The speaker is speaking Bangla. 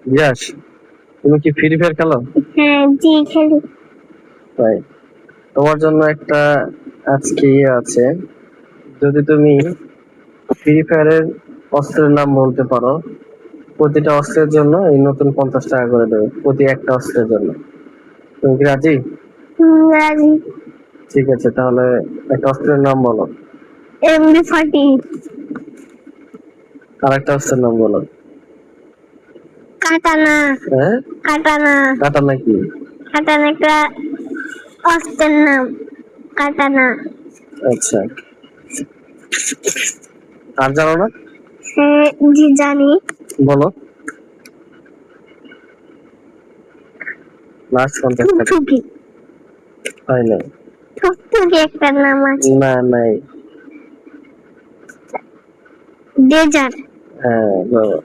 ইয়াস, তুমি কি ফ্রি ফায়ার খেলো? হ্যাঁ জি খেলি। তাই তোমার জন্য একটা আজকে আছে, যদি তুমি ফ্রি ফায়ারের অস্ত্রের নাম বলতে পারো, প্রতিটা অস্ত্রের জন্য এই নতুন 50 টাকা করে দেবে, প্রতি একটা অস্ত্রের জন্য। তুমি কি রাজি? রাজি। ঠিক আছে, তাহলে একটা অস্ত্রের নাম বলো। MB40। আর একটা অস্ত্রের নাম বলো। কাটানা। হ্যাঁ, কাটানা। কাটানা কি? কাটানা একটা অস্ত্রের নাম। কাটানা। আচ্ছা, আর জানো না? হ্যাঁ জি জানি। বলো। লাস্ট 50 টাকা। টুকটুকি। হয় না? টুকটুকি একটা নাম আছে। না, নাই। ডেজার্ট। হ্যাঁ, বাবা।